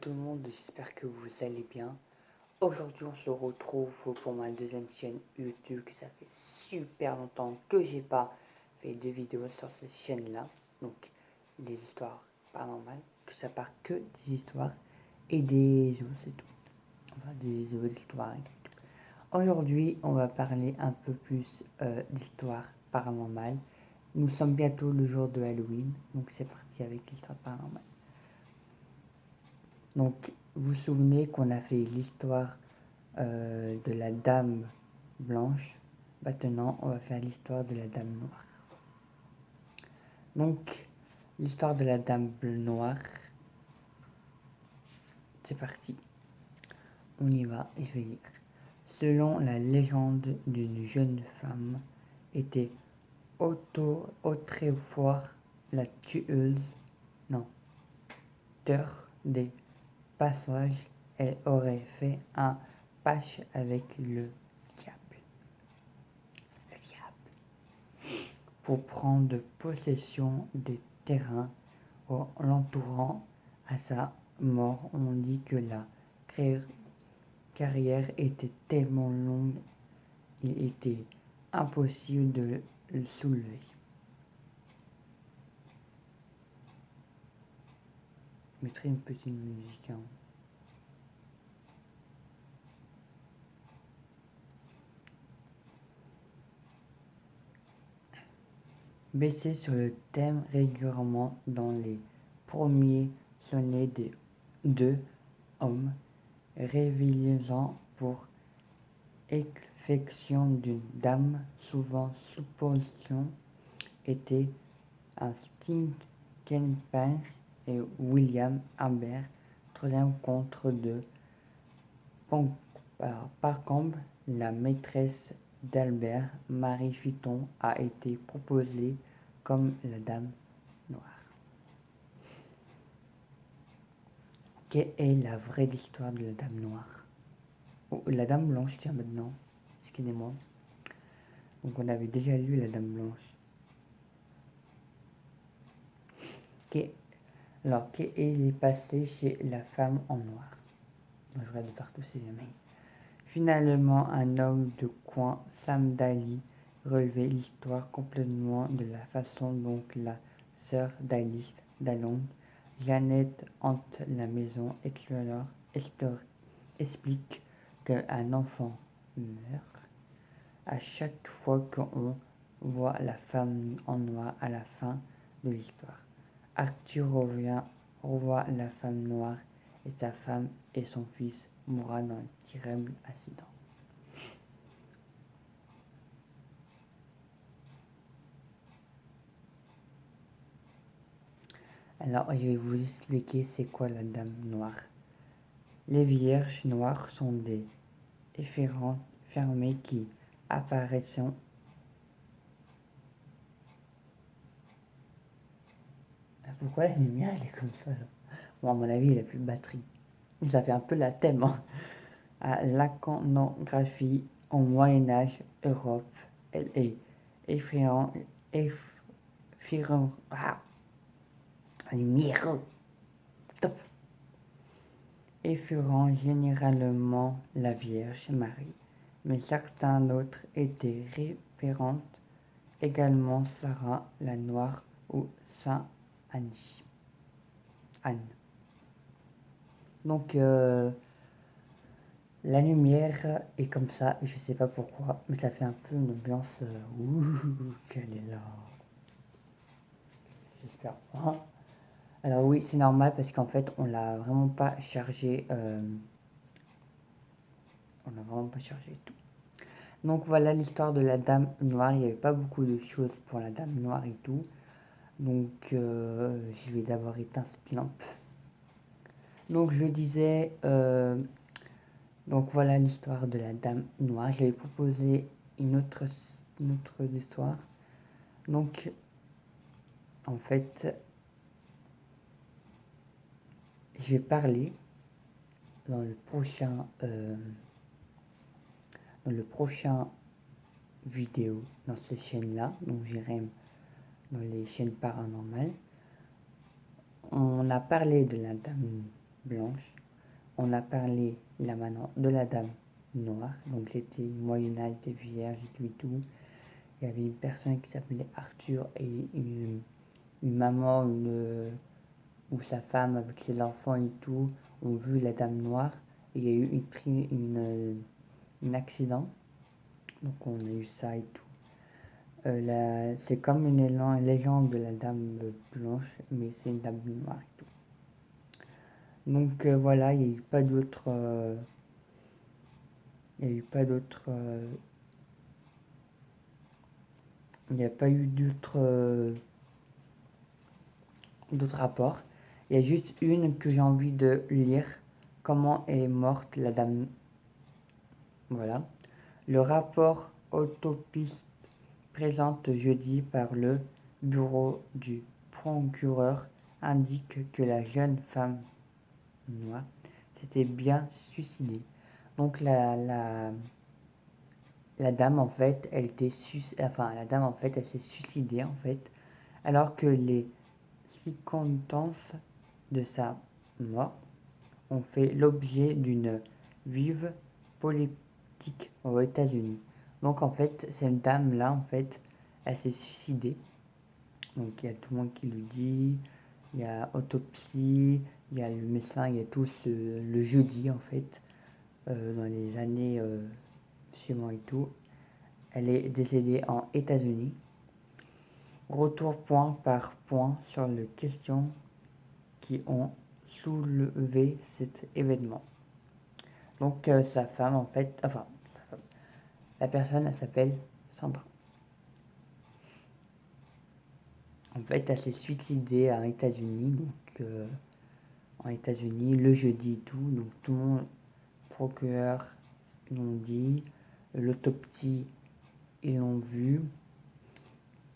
tout le monde, j'espère que vous allez bien. Aujourd'hui on se retrouve pour ma deuxième chaîne YouTube, que ça fait super longtemps que j'ai pas fait de vidéos sur cette chaîne là. Donc les histoires paranormales, que ça part que des histoires et des zoos, c'est tout. Enfin des histoires et tout. Aujourd'hui on va parler un peu plus d'histoires paranormales. Nous sommes bientôt le jour de Halloween, donc c'est parti avec l'histoire paranormale. Donc, vous vous souvenez qu'on a fait l'histoire de la dame blanche. Maintenant, on va faire l'histoire de la dame noire. Donc, l'histoire de la dame noire, c'est parti. On y va, je vais lire. Selon la légende d'une jeune femme, était autrefois la tueuse, non, terre des passages, elle aurait fait un pacte avec le diable. Pour prendre possession des terrains l'entourant. À sa mort, on dit que la carrière était tellement longue, il était impossible de le soulever. Je mettrai une petite musique. Baissé sur le thème régulièrement dans les premiers sonnets des deux hommes, révélant pour effection d'une dame, souvent supposition était un Stinkenpin et William Humbert, troisième contre de Parcombe, la maîtresse d'Albert, Marie Futon, a été proposée comme la dame noire. Quelle est la vraie histoire de la dame noire? Oh, la dame blanche, tiens maintenant, excusez-moi. Donc on avait déjà lu la dame blanche. Alors, qu'est-ce qui est passé chez la femme en noir? Je regarde de partout si jamais. Finalement, un homme de coin, Sam Daly, relevait l'histoire complètement de la façon dont la sœur d'Alice Dallon, Jeannette, hante la maison, explique qu'un enfant meurt à chaque fois qu'on voit la femme en noir à la fin de l'histoire. Arthur revoit la femme noire et sa femme et son fils mourra dans un terrible accident. Alors, je vais vous expliquer c'est quoi la dame noire. Les vierges noires sont des efférents fermés qui apparaissent. Pourquoi la lumière elle est comme ça là? Bon, à mon avis, il n'a plus de batterie. Ça fait un peu la thème. Hein. À l'iconographie au Moyen-Âge, Europe, elle est effrayante. Lumière. Top. Effleurant généralement la Vierge Marie, mais certains autres étaient référentes également Sarah la Noire ou Saint Anne. Donc la lumière est comme ça, je sais pas pourquoi, mais ça fait un peu une ambiance. Qu'elle est là. J'espère pas. Alors oui, c'est normal parce qu'en fait, on l'a vraiment pas chargé. On n'a vraiment pas chargé tout. Donc voilà l'histoire de la dame noire. Il n'y avait pas beaucoup de choses pour la dame noire et tout. Donc je vais d'abord éteindre cette lampe. Donc je disais, donc voilà l'histoire de la dame noire. J'avais proposé une autre histoire. Donc en fait, je vais parler dans le prochain vidéo dans cette chaîne là, donc j'irai dans les chaînes paranormales. On a parlé de la dame blanche. On a parlé là maintenant de la dame noire. Donc c'était Moyen-Âge, des vierges et tout et tout. Il y avait une personne qui s'appelait Arthur et une maman ou sa femme avec ses enfants et tout ont vu la dame noire. Et il y a eu un accident. Donc on a eu ça et tout. C'est comme une légende de la dame blanche, mais c'est une dame noire et tout. Donc voilà, il n'y a eu pas d'autres. Il n'y a eu pas d'autres. Il n'y a pas eu d'autres rapports. Il y a juste une que j'ai envie de lire. Comment est morte la dame. Voilà. Le rapport autopsie présente jeudi par le bureau du procureur indique que la jeune femme noire s'était bien suicidée. Donc la dame en fait, elle s'est suicidée en fait, alors que les circonstances de sa mort ont fait l'objet d'une vive politique aux États-Unis. Donc en fait, cette dame-là, en fait, elle s'est suicidée. Donc il y a tout le monde qui le dit, il y a autopsie, il y a le médecin, il y a tous le jeudi en fait, dans les années suivantes et tout. Elle est décédée en États-Unis. Retour point par point sur les questions qui ont soulevé cet événement. Donc sa femme en fait, enfin la personne elle s'appelle Sandra. En fait elle s'est suicidée en États-Unis, donc en États-Unis le jeudi et tout, donc tout le monde, procureur, ils l'ont dit, l'autopsie ils l'ont vu,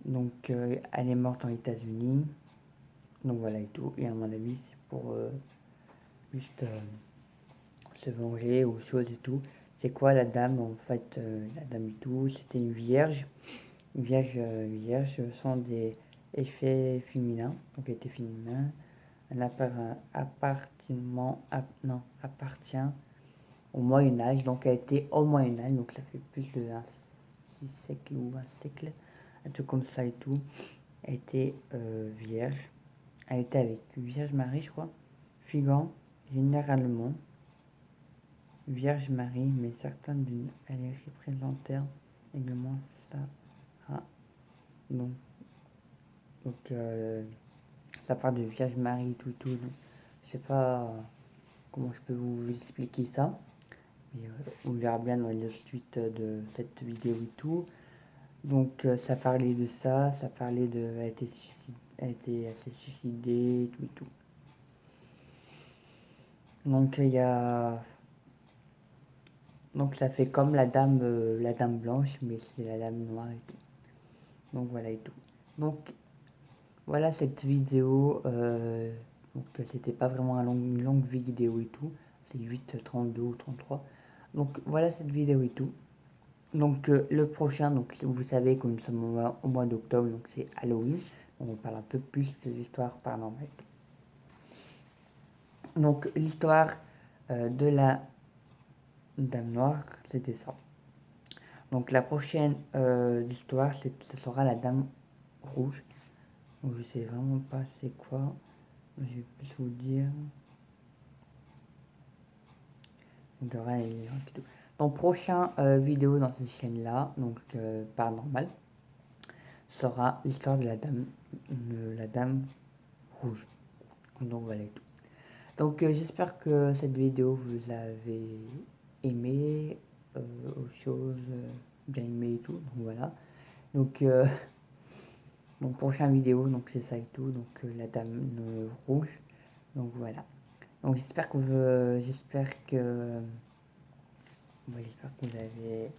donc elle est morte en États-Unis, donc voilà et tout, et à mon avis c'est pour juste se venger ou chose et tout. C'est quoi la dame en fait, la dame et tout, c'était une vierge. Vierge sont des effets féminins, donc elle était féminin. Elle appartient au Moyen-Âge, donc elle était au Moyen-Âge, donc ça fait plus de 6 siècles ou un siècle, un truc comme ça et tout. Elle était vierge. Elle était avec Vierge Marie, je crois. Figant, généralement, Vierge Marie, mais certaines d'une. Elle est représentaire également ça. Ah, donc, ça part de Vierge Marie, tout. Donc, je sais pas comment je peux vous expliquer ça. Mais on verra bien dans la suite de cette vidéo et tout. Donc ça parlait de ça parlait de. Elle s'est suicidée, tout et tout. Donc il y a. Donc ça fait comme la dame blanche, mais c'est la dame noire et tout. Donc voilà et tout. Donc voilà cette vidéo. Donc c'était pas vraiment une longue vidéo et tout. C'est 8:32 ou 33. Donc voilà cette vidéo et tout. Donc le prochain, donc vous savez que nous sommes au mois d'octobre, donc c'est Halloween. On parle un peu plus de l'histoire paranormale. Donc l'histoire de la Dame Noire, c'était ça. Donc la prochaine histoire, ce sera la Dame Rouge. Donc je sais vraiment pas c'est quoi. Je vais plus vous dire. Donc donc prochain vidéo dans cette chaîne là, donc paranormal, sera l'histoire de la Dame Rouge. Donc voilà et tout. Donc j'espère que cette vidéo vous avez aimé, aux choses bien aimé et tout. Donc voilà. Donc mon prochain vidéo, donc c'est ça et tout. Donc la Dame Rouge. Donc voilà. Donc j'espère que j'espère que vous avez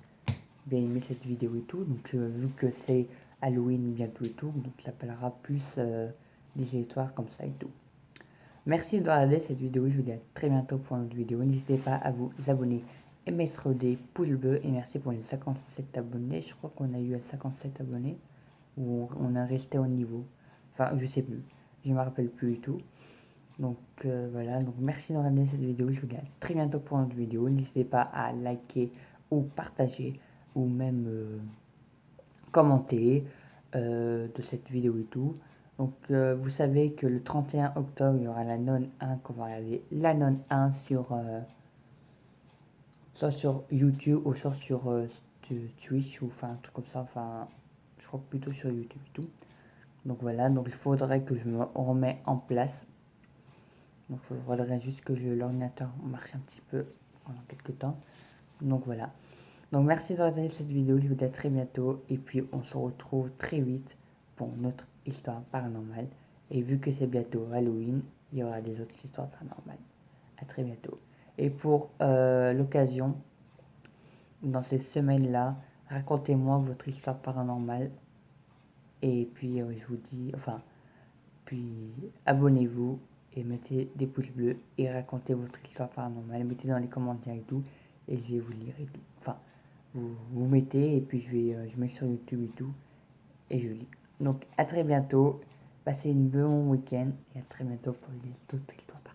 bien aimé cette vidéo et tout. Donc vu que c'est Halloween bientôt et tout, donc ça s'appellera plus des histoires comme ça et tout. Merci de regarder cette vidéo, je vous dis à très bientôt pour une autre vidéo. N'hésitez pas à vous abonner et mettre des pouces bleus. Et merci pour les 57 abonnés. Je crois qu'on a eu 57 abonnés. Ou on est resté au niveau. Enfin, je sais plus. Je ne me rappelle plus du tout. Donc voilà, donc merci de regarder cette vidéo. Je vous dis à très bientôt pour une autre vidéo. N'hésitez pas à liker ou partager ou même commenter de cette vidéo et tout. Donc vous savez que le 31 octobre, il y aura la non 1 qu'on va regarder. La non 1 sur soit sur YouTube ou soit sur Twitch ou enfin un truc comme ça. Enfin, je crois plutôt sur YouTube et tout. Donc voilà, donc il faudrait que je me remette en place. Donc il faudrait juste que l'ordinateur marche un petit peu pendant quelques temps. Donc voilà. Donc merci de regarder cette vidéo, je vous dis à très bientôt. Et puis on se retrouve très vite pour notre histoire paranormale. Et vu que c'est bientôt Halloween, il y aura des autres histoires paranormales. À très bientôt. Et pour l'occasion, dans ces semaines-là, racontez-moi votre histoire paranormale. Et puis je vous dis, enfin, puis abonnez-vous et mettez des pouces bleus et racontez votre histoire paranormale. Mettez dans les commentaires et tout. Et je vais vous lire et tout. Enfin, vous mettez et puis je mets sur YouTube et tout. Et je lis. Donc à très bientôt. Passez une bon week-end et à très bientôt pour les autres histoires paranormales.